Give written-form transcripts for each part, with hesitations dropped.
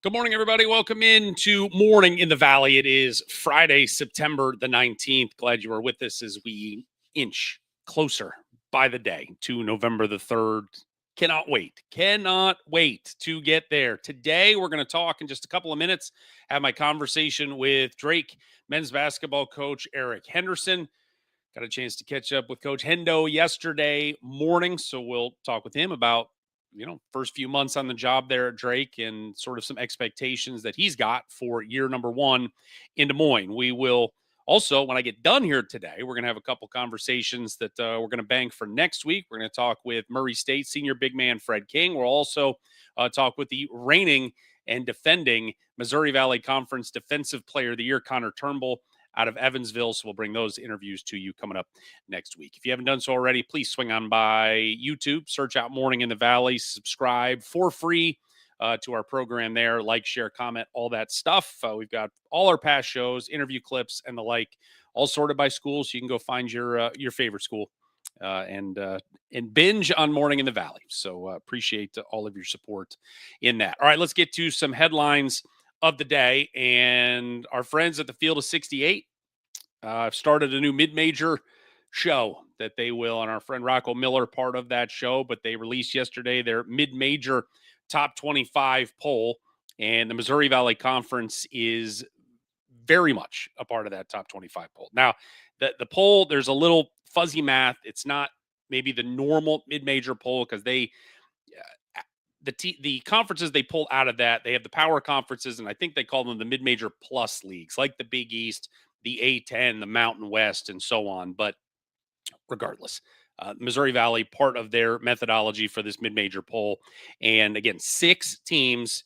Good morning, everybody. Welcome into Morning in the Valley. It is Friday, September the 19th. Glad you are with us as we inch closer by the day to November the 3rd. Cannot wait to get there. Today, we're going to talk in just a couple of minutes, have my conversation with Drake men's basketball coach Eric Henderson. Got a chance to catch up with Coach Hendo yesterday morning, so we'll talk with him about first few months on the job there at Drake and sort of some expectations that he's got for year number one in Des Moines. We will also, when I get done here today, we're going to have a couple conversations that we're going to bank for next week. We're going to talk with Murray State senior big man Fred King. We'll also talk with the reigning and defending Missouri Valley Conference Defensive Player of the Year, Connor Turnbull, out of Evansville. So we'll bring those interviews to you coming up next week. If you haven't done so already, please swing on by YouTube, search out Morning in the Valley, subscribe for free to our program there. Like, share, comment, all that stuff. We've got all our past shows, interview clips, and the like, all sorted by school. So you can go find your favorite school and binge on Morning in the Valley. So appreciate all of your support in that. All right, let's get to some headlines of the day. And our friends at the Field of 68 started a new mid-major show that they will, and our friend Rocco Miller part of that show, but they released yesterday their mid-major top 25 poll, and the Missouri Valley Conference is very much a part of that top 25 poll. Now, the poll, there's a little fuzzy math. It's not maybe the normal mid-major poll because they the conferences they pull out of that, they have the power conferences, and I think they call them the mid-major plus leagues, like the Big East, the A10, the Mountain West, and so on. But regardless, Missouri Valley, part of their methodology for this mid-major poll. And again, 6 teams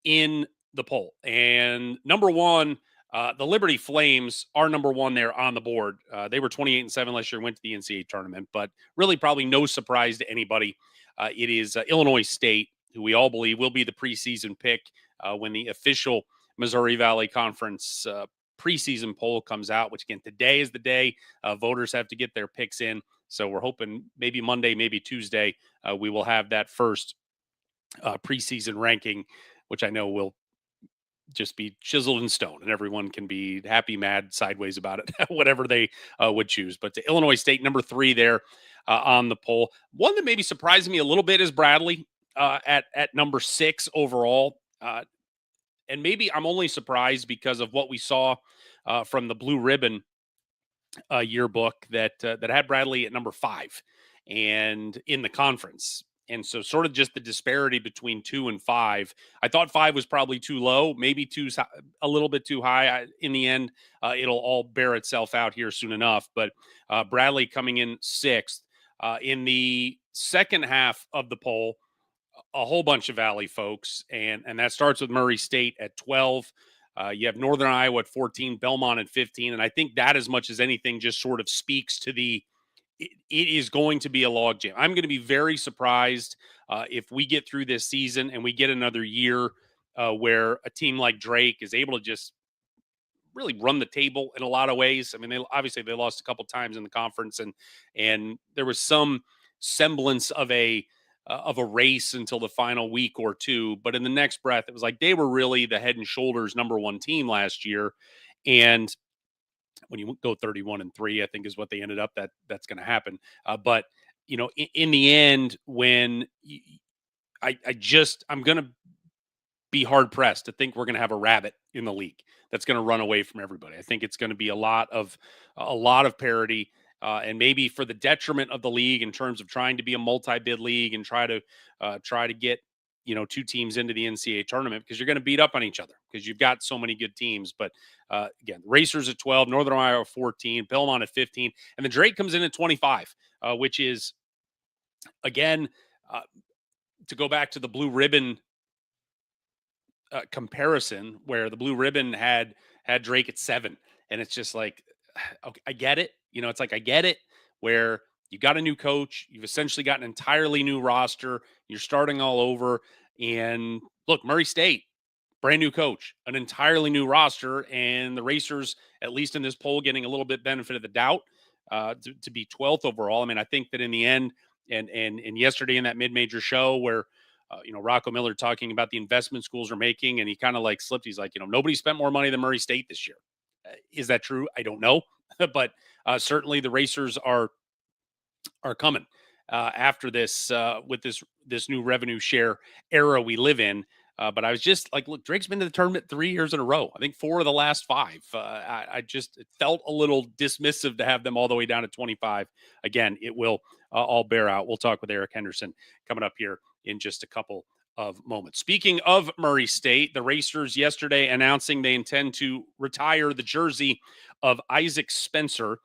in the poll. And number one, the Liberty Flames are number one there on the board. They were 28-7 last year, went to the NCAA tournament, but really probably no surprise to anybody. It is Illinois State, who we all believe will be the preseason pick when the official Missouri Valley Conference preseason poll comes out, which again, today is the day voters have to get their picks in. So we're hoping maybe Monday, maybe Tuesday, we will have that first preseason ranking, which I know will just be chiseled in stone and everyone can be happy, mad, sideways about it, whatever they would choose. But to Illinois State, number 3 there on the poll. One that maybe surprised me a little bit is Bradley at number 6 overall. And maybe I'm only surprised because of what we saw from the Blue Ribbon yearbook that had Bradley at number 5 and in the conference. And so sort of just the disparity between 2 and 5. I thought 5 was probably too low, maybe a little bit too high. In the end, it'll all bear itself out here soon enough. But Bradley coming in 6th. In the second half of the poll, a whole bunch of Valley folks, and that starts with Murray State at 12. You have Northern Iowa at 14, Belmont at 15, and I think that as much as anything just sort of speaks to it is going to be a logjam. I'm going to be very surprised if we get through this season and we get another year where a team like Drake is able to just really run the table in a lot of ways. I mean, they lost a couple times in the conference, and there was some semblance of a race until the final week or two. But in the next breath, it was like they were really the head and shoulders number 1 team last year. And when you go 31-3, I think is what they ended up, that's going to happen. But in the end, when I'm going to be hard pressed to think we're going to have a rabbit in the league that's going to run away from everybody. I think it's going to be a lot of parity. And maybe for the detriment of the league in terms of trying to be a multi-bid league and try to get 2 teams into the NCAA tournament, because you're going to beat up on each other because you've got so many good teams. But again, Racers at 12, Northern Iowa 14, Belmont at 15, and then Drake comes in at 25, which is again to go back to the Blue Ribbon comparison, where the Blue Ribbon had Drake at 7, and it's just like, okay, I get it. It's like, I get it, where you got a new coach, you've essentially got an entirely new roster, you're starting all over. And look, Murray State, brand new coach, an entirely new roster, and the Racers, at least in this poll, getting a little bit benefit of the doubt to be 12th overall. I mean, I think that in the end, and yesterday in that mid-major show where Rocco Miller talking about the investment schools are making, and he kind of like slipped. He's like, nobody spent more money than Murray State this year. Is that true? I don't know, but certainly the Racers are coming after this with this new revenue share era we live in. But I was just like, look, Drake's been to the tournament 3 years in a row. I think 4 of the last 5. I just it felt a little dismissive to have them all the way down to 25. Again, it will all bear out. We'll talk with Eric Henderson coming up here in just a couple of moments. Speaking of Murray State, the Racers yesterday announcing they intend to retire the jersey of Isaac Spencer,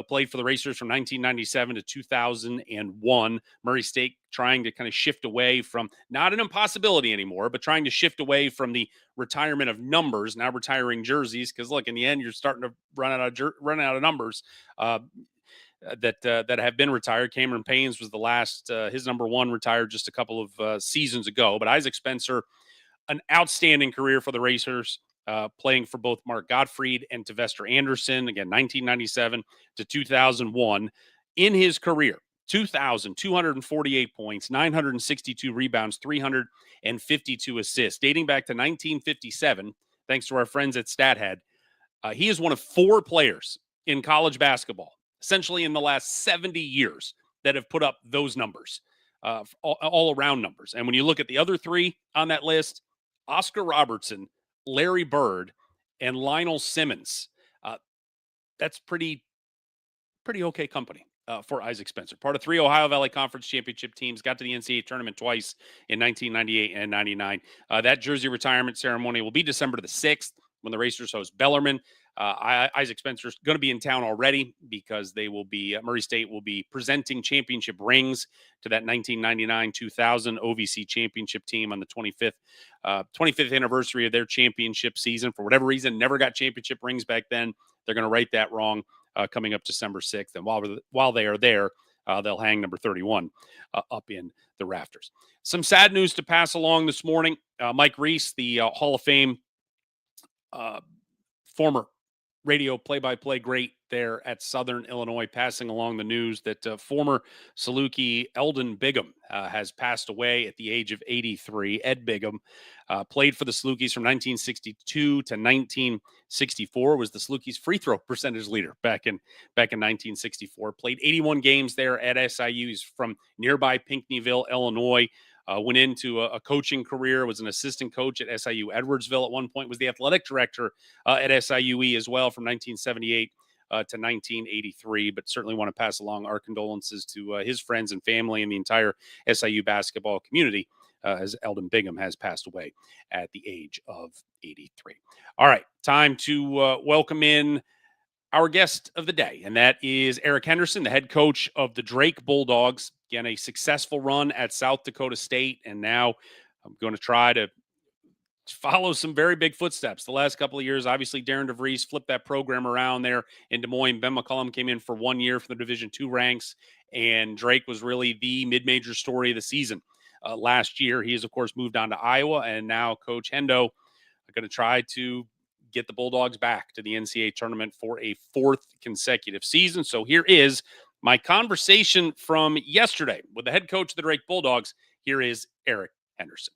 played for the Racers from 1997 to 2001. Murray State trying to kind of shift away from, not an impossibility anymore, but trying to shift away from the retirement of numbers, now retiring jerseys, because look, in the end, you're starting to run out of numbers that have been retired. Cameron Paynes was the last, his number 1 retired just a couple of seasons ago. But Isaac Spencer, an outstanding career for the Racers, playing for both Mark Gottfried and Tavester Anderson, again, 1997 to 2001. In his career, 2,248 points, 962 rebounds, 352 assists. Dating back to 1957, thanks to our friends at StatHead, he is one of 4 players in college basketball, essentially in the last 70 years, that have put up those numbers, all around numbers. And when you look at the other 3 on that list, Oscar Robertson, Larry Bird, and Lionel Simmons, that's pretty okay company for Isaac Spencer. Part of 3 Ohio Valley Conference championship teams, got to the NCAA tournament twice in 1998 and 99. That jersey retirement ceremony will be December the 6th when the Racers host Bellarmine. Isaac Spencer's going to be in town already because they will be, Murray State will be presenting championship rings to that 1999-2000 OVC championship team on the 25th anniversary of their championship season. For whatever reason, never got championship rings back then. They're going to right that wrong coming up December 6th. And while they are there, they'll hang number 31 up in the rafters. Some sad news to pass along this morning. Mike Reese, the Hall of Fame former radio play-by-play great there at Southern Illinois, passing along the news that former Saluki Eldon Bigham has passed away at the age of 83. Ed Bigham played for the Salukis from 1962 to 1964, was the Salukis free throw percentage leader back in 1964. Played 81 games there at SIU. He's from nearby Pinckneyville, Illinois. Went into a coaching career, was an assistant coach at SIU Edwardsville at one point, was the athletic director at SIUE as well from 1978 to 1983, but certainly want to pass along our condolences to his friends and family and the entire SIU basketball community as Eldon Bigham has passed away at the age of 83. All right, time to welcome in our guest of the day, and that is Eric Henderson, the head coach of the Drake Bulldogs. Again, a successful run at South Dakota State, and now I'm going to try to follow some very big footsteps. The last couple of years, obviously, Darren DeVries flipped that program around there in Des Moines. Ben McCollum came in for 1 year for the Division II ranks, and Drake was really the mid-major story of the season last year. He has, of course, moved on to Iowa, and now Coach Hendo going to try to get the Bulldogs back to the NCAA tournament for a 4th consecutive season. So here is my conversation from yesterday with the head coach of the Drake Bulldogs. Here is Eric Henderson.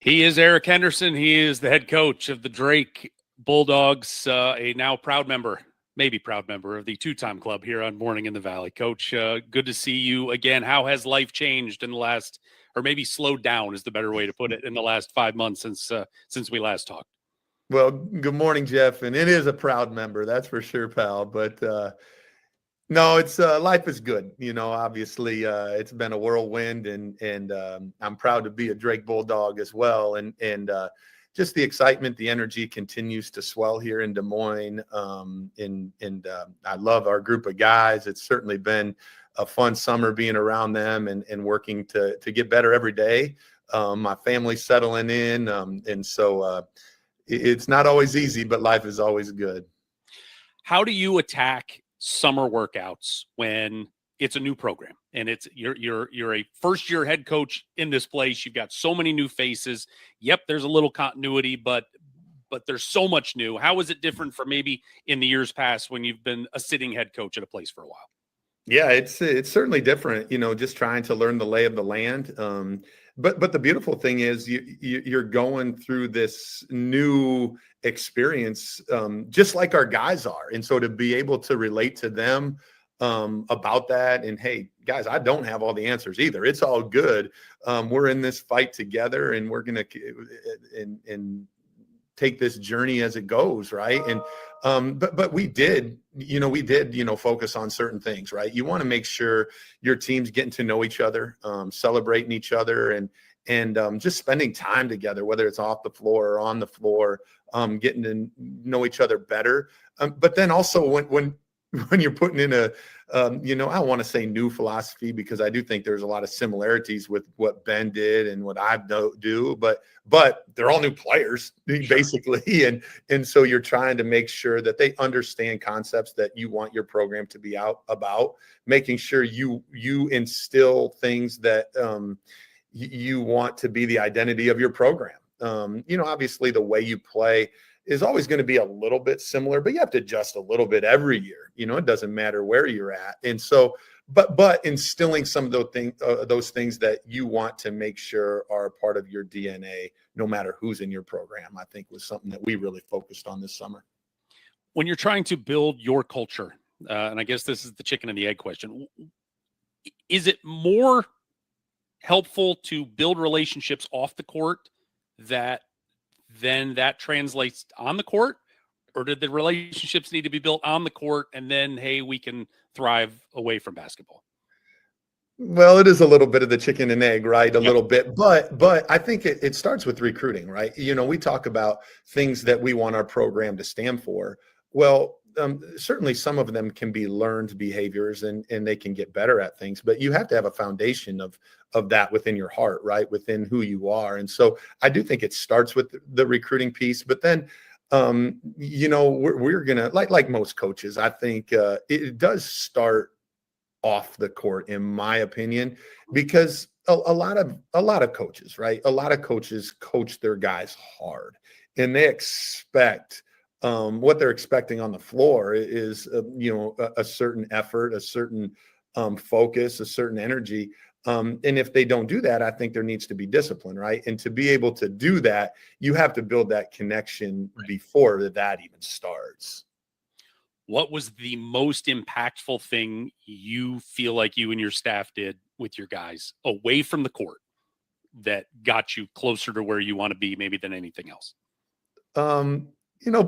He is Eric Henderson. He is the head coach of the Drake Bulldogs, a now proud member, maybe proud member of the 2-time club here on Morning in the Valley. Coach, good to see you again. How has life changed in the last, or maybe slowed down is the better way to put it, in the last 5 months since we last talked? Well, good morning, Jeff. And it is a proud member, that's for sure, pal. But no, it's life is good. Obviously, it's been a whirlwind, and I'm proud to be a Drake Bulldog as well. And just the excitement, the energy continues to swell here in Des Moines. I love our group of guys. It's certainly been a fun summer being around them and working to get better every day. My family's settling in, and so it's not always easy, but life is always good. How do you attack summer workouts when it's a new program and you're a first year head coach in this place? You've got so many new faces. Yep, there's a little continuity, but there's so much new. How is it different from maybe in the years past when you've been a sitting head coach at a place for a while? Yeah, it's certainly different, just trying to learn the lay of the land. But the beautiful thing is you're going through this new experience, just like our guys are. And so to be able to relate to them about that, and hey, guys, I don't have all the answers either. It's all good. We're in this fight together, and we're gonna and take this journey as it goes, right? And but we did, focus on certain things, right? You want to make sure your team's getting to know each other, celebrating each other, and just spending time together, whether it's off the floor or on the floor, getting to know each other better. But then also when you're putting in I don't want to say new philosophy, because I do think there's a lot of similarities with what Ben did and what I do, but they're all new players basically. And so you're trying to make sure that they understand concepts that you want your program to be out about, making sure you instill things that you want to be the identity of your program. Obviously the way you play is always going to be a little bit similar, but you have to adjust a little bit every year. It doesn't matter where you're at. And so, but instilling some of those things that you want to make sure are a part of your DNA, no matter who's in your program, I think was something that we really focused on this summer. When you're trying to build your culture, and I guess this is the chicken and the egg question, is it more helpful to build relationships off the court that then that translates on the court, or did the relationships need to be built on the court and then, hey, we can thrive away from basketball? Well, it is a little bit of the chicken and egg, right? A Yep. little bit, but I think it starts with recruiting, right? We talk about things that we want our program to stand for. Well, certainly some of them can be learned behaviors, and they can get better at things, but you have to have a foundation of that within your heart, right? Within who you are. And so I do think it starts with the recruiting piece, but then we're gonna, like most coaches, I think it does start off the court, in my opinion, because a lot of coaches, right? A lot of coaches coach their guys hard, and they expect what they're expecting on the floor is a certain effort, a certain focus, a certain energy. And if they don't do that, I think there needs to be discipline, right? And to be able to do that, you have to build that connection before that even starts. What was the most impactful thing you feel like you and your staff did with your guys away from the court that got you closer to where you want to be, maybe than anything else?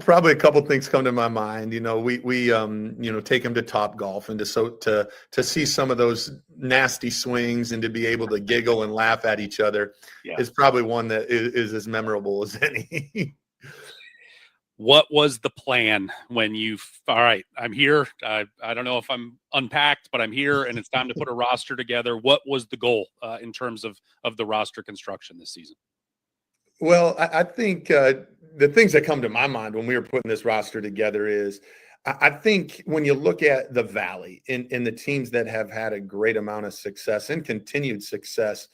Probably a couple things come to my mind. We take them to Top Golf, and to see some of those nasty swings and to be able to giggle and laugh at each other is probably one that is as memorable as any. What was the plan when all right, I'm here. I don't know if I'm unpacked, but I'm here and it's time to put a roster together. What was the goal in terms of the roster construction this season? Well, I think the things that come to my mind when we were putting this roster together is I think when you look at the Valley and the teams that have had a great amount of success and continued success,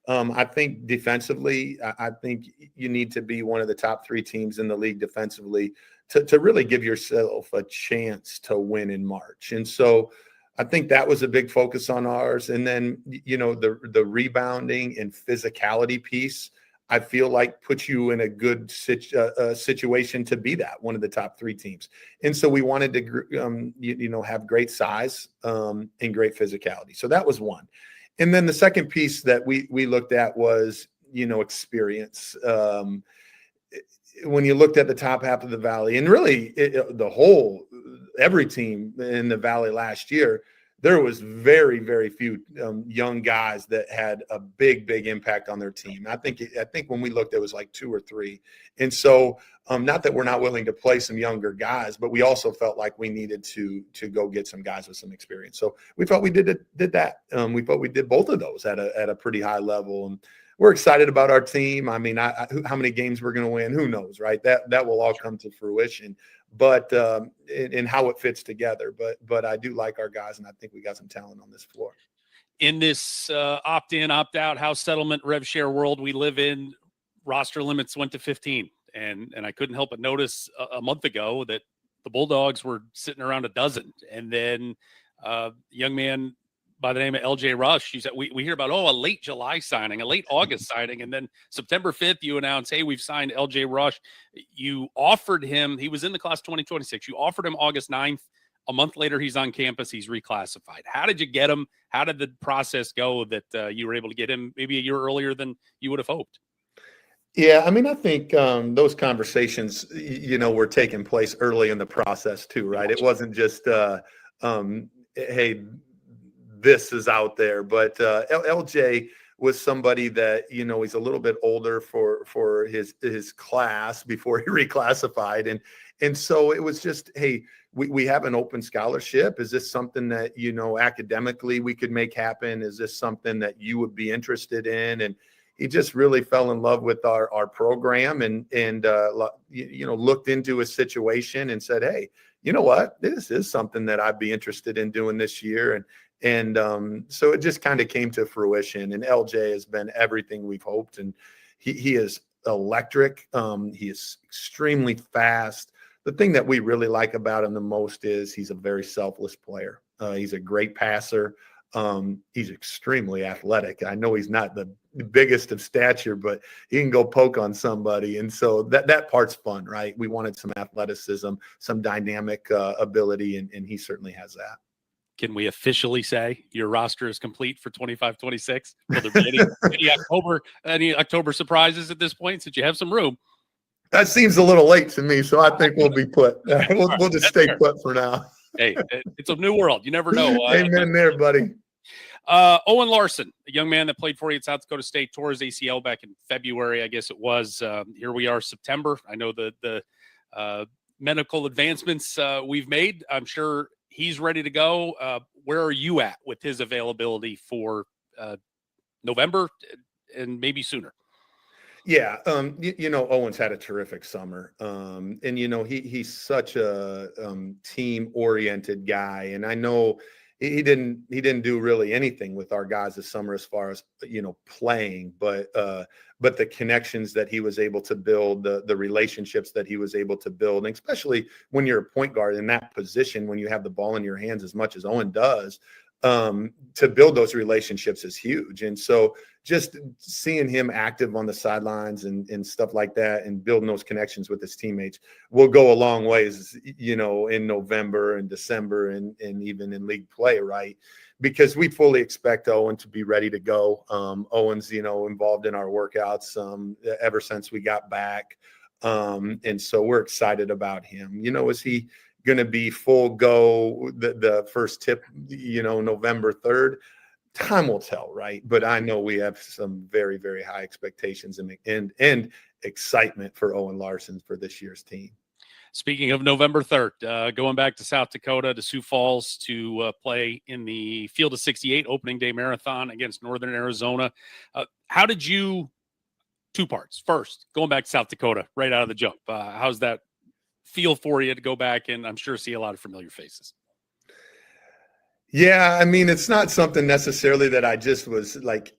I think defensively, I think you need to be one of the top 3 teams in the league defensively to really give yourself a chance to win in March. And so I think that was a big focus on ours. And then, the rebounding and physicality piece, I feel like puts you in a good situation to be one of the top 3 teams. And so we wanted to, have great size and great physicality. So that was one. And then the second piece that we looked at was, experience. When you looked at the top half of the Valley, and really every team in the Valley last year, there was very, very few young guys that had a big impact on their team. I think when we looked, it was like 2 or 3. And so not that we're not willing to play some younger guys, but we also felt like we needed to go get some guys with some experience. So we felt we did that. We thought we did both of those at a pretty high level. And we're excited about our team. I mean, how many games we're going to win, who knows, right? That will all come to fruition. But in how it fits together. But I do like our guys, and I think we got some talent on this floor. In this opt-in, opt-out house settlement rev share world we live in, roster limits went to 15, and I couldn't help but notice a month ago that the Bulldogs were sitting around a dozen, and then young man by the name of LJ Rush. We hear about, a late July signing, a late August signing. And then September 5th, you announce, hey, we've signed LJ Rush. You offered him, he was in the class 2026. You offered him August 9th. A month later, he's on campus. He's reclassified. How did you get him? How did the process go that you were able to get him maybe a year earlier than you would have hoped? Yeah, I mean, I think those conversations, were taking place early in the process too, right? It wasn't just, hey, this is out there, but LJ was somebody that, he's a little bit older for his class before he reclassified, and so it was just, hey, we have an open scholarship. Is this something that academically we could make happen? Is this something that you would be interested in? And he just really fell in love with our program and looked into his situation and said, hey, you know what, this is something that I'd be interested in doing this year. And so it just kind of came to fruition, and LJ has been everything we've hoped. And he is electric. He is extremely fast. The thing that we really like about him the most is he's a very selfless player. He's a great passer. He's extremely athletic. I know he's not the biggest of stature, but he can go poke on somebody. And so that part's fun, right? We wanted some athleticism, some dynamic ability, and he certainly has that. Can we officially say your roster is complete for 25-26? Will there be any October surprises at this point, since you have some room? That seems a little late to me, so I think we'll be put. We'll just stay put for now. Hey, it's a new world. You never know. Amen there, buddy. Owen Larson, a young man that played for you at South Dakota State, tore his ACL back in February, I guess it was. Here we are, September. I know the medical advancements we've made. I'm sure he's ready to go. Where are you at with his availability for November and maybe sooner? Yeah, Owen's had a terrific summer, and he's such a team-oriented guy, and I know he didn't do really anything with our guys this summer as far as playing, but the connections that he was able to build, the relationships that he was able to build, and especially when you're a point guard in that position, when you have the ball in your hands as much as Owen does, to build those relationships is huge. And so just seeing him active on the sidelines and stuff like that and building those connections with his teammates will go a long ways, in November and December and even in league play, right? Because we fully expect Owen to be ready to go. Owen's, involved in our workouts ever since we got back. And so we're excited about him. Is he going to be full go the first tip, November 3rd? Time will tell, right? But I know we have some very, very high expectations and excitement for Owen Larson for this year's team. Speaking of November 3rd, going back to South Dakota, to Sioux Falls to play in the Field of 68 opening day marathon against Northern Arizona. How did you, two parts. First, going back to South Dakota right out of the jump, how's that feel for you to go back and I'm sure see a lot of familiar faces? Yeah, I mean, it's not something necessarily that I just was like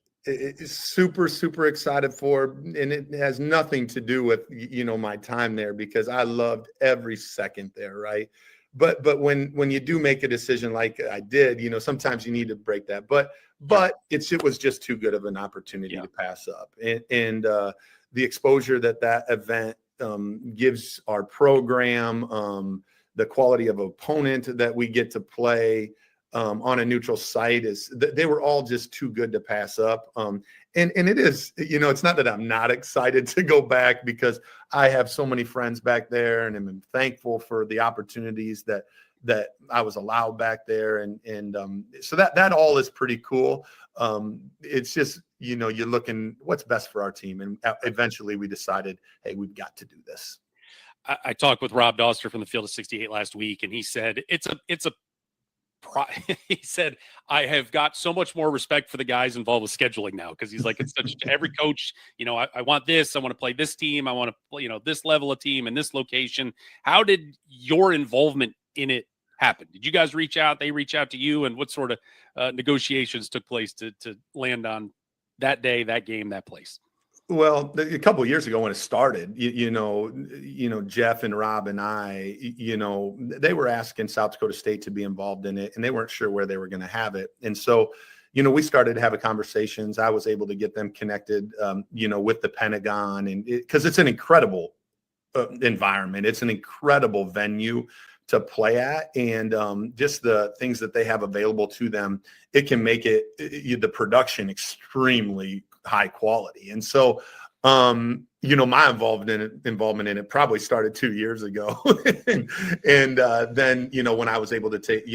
super, super excited for. And it has nothing to do with, my time there, because I loved every second there, right? But when you do make a decision like I did, sometimes you need to break that. But it was just too good of an opportunity to pass up. And the exposure that event gives our program, the quality of opponent that we get to play on a neutral site they were all just too good to pass up. And it is, it's not that I'm not excited to go back, because I have so many friends back there and I'm thankful for the opportunities that I was allowed back there. And so that all is pretty cool. It's just, you're looking what's best for our team. And eventually we decided, hey, we've got to do this. I talked with Rob Doster from the Field of 68 last week, and he said, he said, I have got so much more respect for the guys involved with scheduling now, because he's like, it's such every coach, I want this, I want to play this team, I want to play, this level of team in this location. How did your involvement in it happen? Did you guys reach out? They reach out to you, and what sort of negotiations took place to land on that day, that game, that place? Well, a couple of years ago when it started, Jeff and Rob and I, they were asking South Dakota State to be involved in it, and they weren't sure where they were going to have it. And so, we started to have conversations. I was able to get them connected, with the Pentagon, and because it's an incredible environment, it's an incredible venue to play at, and just the things that they have available to them, it can make the production extremely high quality. And so, my involvement in it probably started 2 years ago. and then, when I was able to take,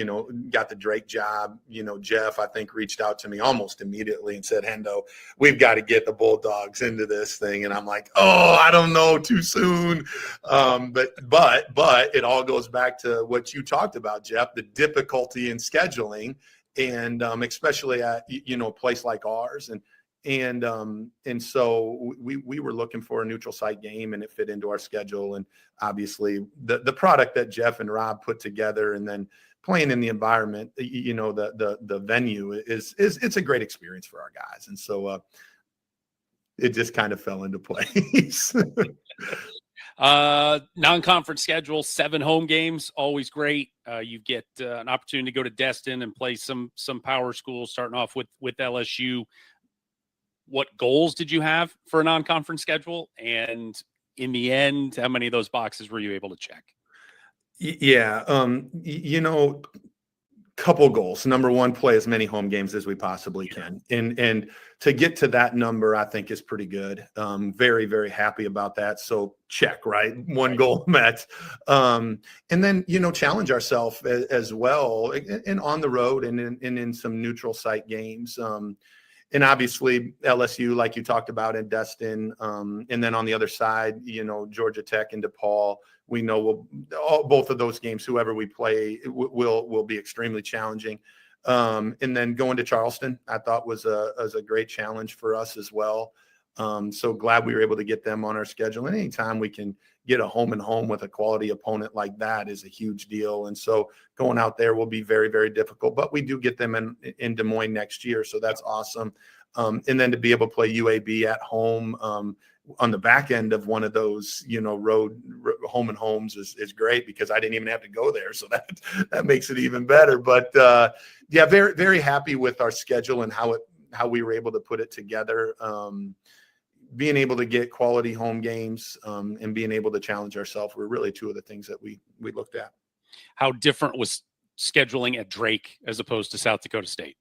got the Drake job, Jeff, I think, reached out to me almost immediately and said, Hendo, we've got to get the Bulldogs into this thing. And I'm like, oh, I don't know, too soon. But it all goes back to what you talked about, Jeff, the difficulty in scheduling, and especially at, a place like ours. And so we were looking for a neutral site game, and it fit into our schedule. And obviously the product that Jeff and Rob put together, and then playing in the environment, the venue it's a great experience for our guys. And so it just kind of fell into place. Non-conference schedule, 7 home games, always great. You get an opportunity to go to Destin and play some power schools, starting off with LSU. What goals did you have for a non-conference schedule? And in the end, how many of those boxes were you able to check? Yeah. Couple goals. Number one, play as many home games as we possibly can. And to get to that number, I think is pretty good. Very, very happy about that. So check, right? One goal met. And then, challenge ourselves as well, and on the road and in some neutral site games. And obviously LSU, like you talked about, in Destin, and then on the other side, Georgia Tech and DePaul. We know both of those games, whoever we play, will be extremely challenging. And then going to Charleston, I thought was a great challenge for us as well. So glad we were able to get them on our schedule. And anytime we can get a home and home with a quality opponent like that is a huge deal. And so going out there will be very, very difficult, but we do get them in Des Moines next year. So that's awesome. And then to be able to play UAB at home on the back end of one of those, road home and homes is great, because I didn't even have to go there. So that makes it even better. But yeah, very, very happy with our schedule and how we were able to put it together. Being able to get quality home games and being able to challenge ourselves were really two of the things that we looked at. How different was scheduling at Drake as opposed to South Dakota State?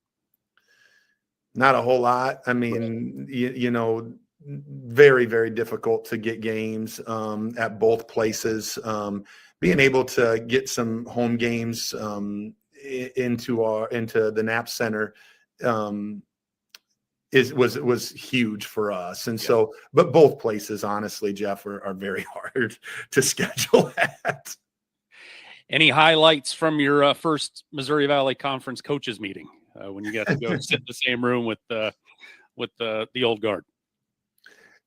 Not a whole lot. I mean, very, very difficult to get games at both places. Being able to get some home games into the Knapp Center was huge for us. And so, but both places, honestly, Jeff, are very hard to schedule at. Any highlights from your first Missouri Valley Conference coaches meeting when you got to go sit in the same room with the old guard?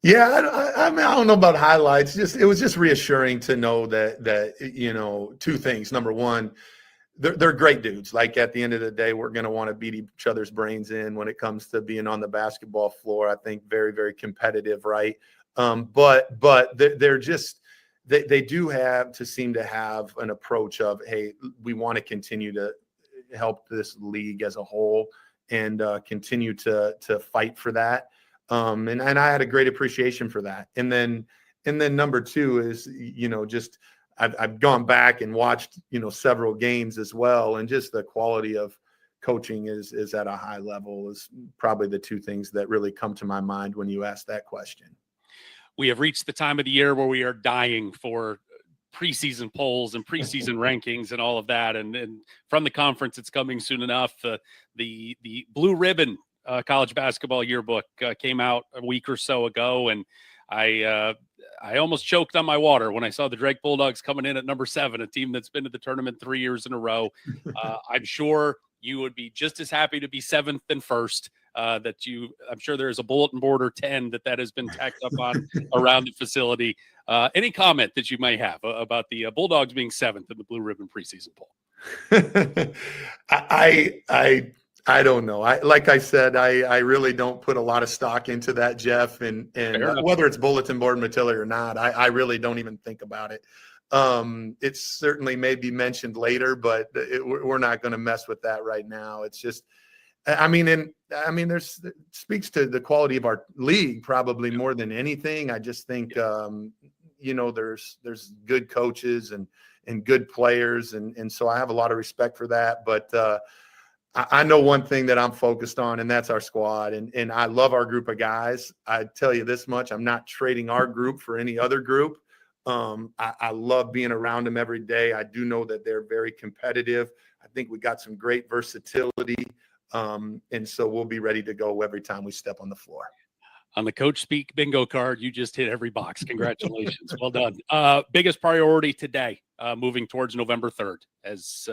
Yeah, I mean, I don't know about highlights. It was just reassuring to know that two things. Number one, they're great dudes. Like, at the end of the day, we're going to want to beat each other's brains in when it comes to being on the basketball floor. I think very, very competitive, right? But they're just they do seem to have an approach of, hey, we want to continue to help this league as a whole and continue to fight for that. And I had a great appreciation for that. And then number two is, just I've gone back and watched, several games as well. And just the quality of coaching is at a high level is probably the two things that really come to my mind when you ask that question. We have reached the time of the year where we are dying for preseason polls and preseason rankings and all of that. And from the conference, it's coming soon enough. The Blue Ribbon college basketball yearbook came out a week or so ago, and I almost choked on my water when I saw the Drake Bulldogs coming in at number 7, a team that's been to the tournament 3 years in a row. I'm sure you would be just as happy to be 7th than 1st. I'm sure there's a bulletin board or 10 that has been tacked up on around the facility. Any comment that you might have about the Bulldogs being 7th in the Blue Ribbon preseason poll? I don't know. Like I said, I really don't put a lot of stock into that, Jeff, and whether it's bulletin board material or not, I really don't even think about it. It certainly may be mentioned later, but we're not going to mess with that right now. It's just, there's it speaks to the quality of our league probably more than anything. I just think, there's good coaches and good players, and so I have a lot of respect for that. But I know one thing that I'm focused on, and that's our squad. And I love our group of guys. I tell you this much, I'm not trading our group for any other group. I love being around them every day. I do know that they're very competitive. I think we got some great versatility. And so we'll be ready to go every time we step on the floor. On the Coach Speak bingo card, you just hit every box. Congratulations. Well done. Biggest priority today, moving towards November 3rd as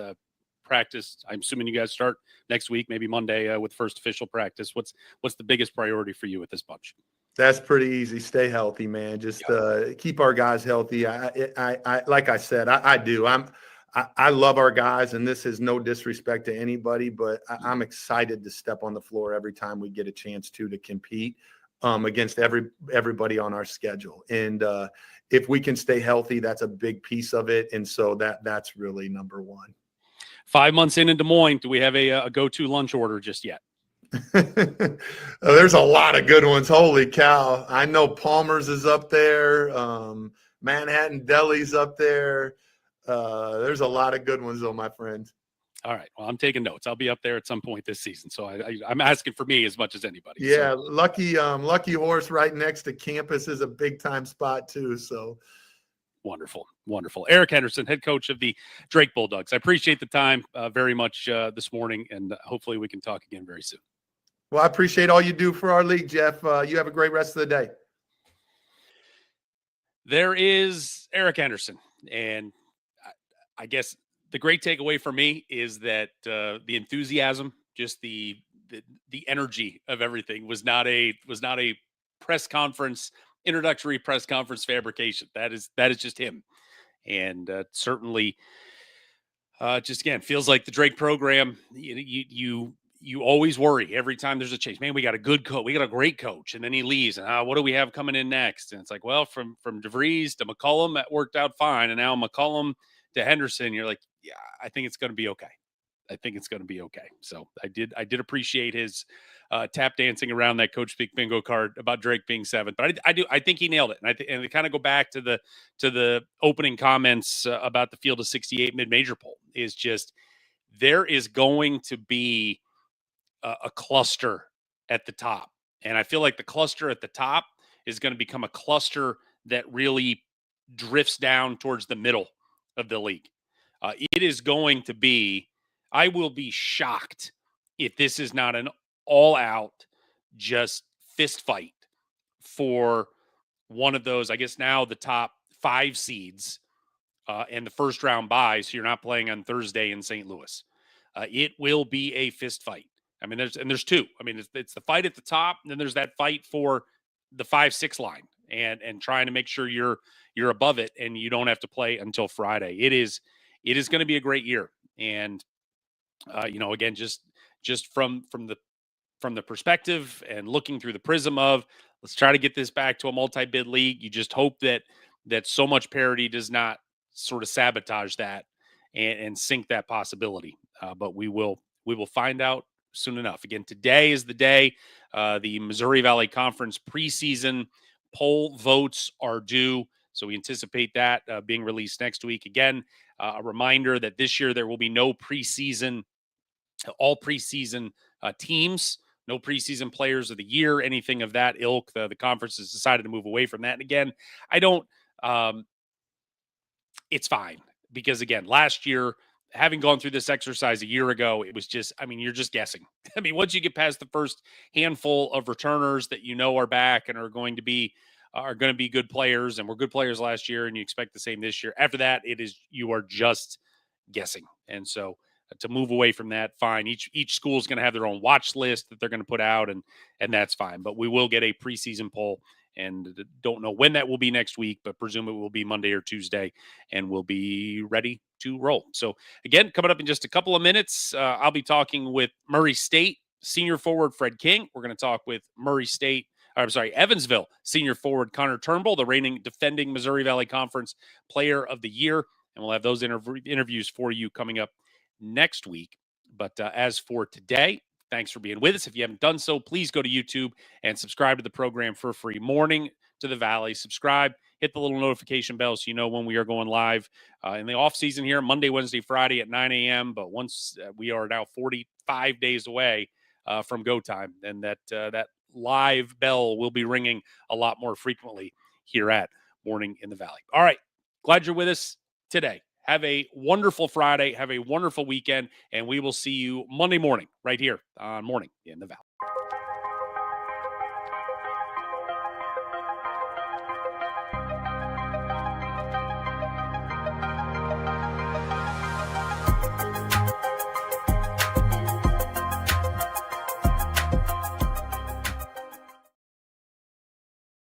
practice. I'm assuming you guys start next week, maybe Monday with first official practice. What's the biggest priority for you with this bunch? That's pretty easy. Stay healthy, man. Just keep our guys healthy. I like I said, I do. I love our guys, and this is no disrespect to anybody, but I'm excited to step on the floor every time we get a chance to compete against everybody on our schedule. And if we can stay healthy, that's a big piece of it. And so that's really number one. 5 months in Des Moines, do we have a go-to lunch order just yet? There's a lot of good ones. Holy cow. I know Palmer's is up there. Manhattan Deli's up there. There's a lot of good ones though, my friend. All right. Well, I'm taking notes. I'll be up there at some point this season. So I'm asking for me as much as anybody. Yeah. So. Lucky Horse right next to campus is a big time spot too. So wonderful. Wonderful. Eric Henderson, head coach of the Drake Bulldogs. I appreciate the time very much this morning, and hopefully we can talk again very soon. Well, I appreciate all you do for our league, Jeff. You have a great rest of the day. There is Eric Henderson, and I guess the great takeaway for me is that the enthusiasm, just the energy of everything was not a press conference, introductory press conference fabrication. That is just him. And certainly just again, feels like the Drake program, you always worry every time there's a change. Man, we got a good coach. We got a great coach. And then he leaves. And what do we have coming in next? And it's like, well, from DeVries to McCollum, that worked out fine. And now McCollum to Henderson, you're like, yeah, I think it's going to be okay. I think it's going to be okay. So I did appreciate his tap dancing around that Coach Speak bingo card about Drake being seventh. But I think he nailed it. And and to kind of go back to the opening comments about the field of 68 mid-major poll is just there is going to be a cluster at the top. And I feel like the cluster at the top is going to become a cluster that really drifts down towards the middle of the league. It is going to be, I will be shocked if this is not an all-out just fist fight for one of those, I guess now the top 5 seeds and the first round bye, so you're not playing on Thursday in St. Louis. It will be a fist fight. I mean, there's 2. I mean, it's the fight at the top, and then there's that fight for the 5-6 line and trying to make sure you're above it and you don't have to play until Friday. It is going to be a great year. And again, just from the perspective and looking through the prism of let's try to get this back to a multi-bid league. You just hope that so much parity does not sort of sabotage that and sink that possibility. But we will find out soon enough. Again, today is the day. The Missouri Valley Conference preseason poll votes are due. So we anticipate that being released next week. Again, a reminder that this year there will be no preseason, all preseason teams, no preseason players of the year, anything of that ilk. The conference has decided to move away from that. And again, it's fine because again, last year, having gone through this exercise a year ago, it was just, you're just guessing. Once you get past the first handful of returners that are back and are going to be good players and were good players last year, and you expect the same this year. After that, you are just guessing. And so to move away from that, fine. Each school is going to have their own watch list that they're going to put out, and that's fine. But we will get a preseason poll, and don't know when that will be next week, but presume it will be Monday or Tuesday, and we'll be ready to roll. So again, coming up in just a couple of minutes, I'll be talking with Murray State senior forward Fred King. We're going to talk with Evansville senior forward Connor Turnbull, the reigning defending Missouri Valley Conference Player of the Year, and we'll have those interviews for you coming up next week. But as for today, thanks for being with us. If you haven't done so, please go to YouTube and subscribe to the program for free. Morning to the Valley. Subscribe, hit the little notification bell so you know when we are going live in the off season here, Monday, Wednesday, Friday at 9 a.m. But once we are now 45 days away from go time, and that live bell will be ringing a lot more frequently here at Morning in the Valley. All right. Glad you're with us today. Have a wonderful Friday. Have a wonderful weekend. And we will see you Monday morning right here on Morning in the Valley.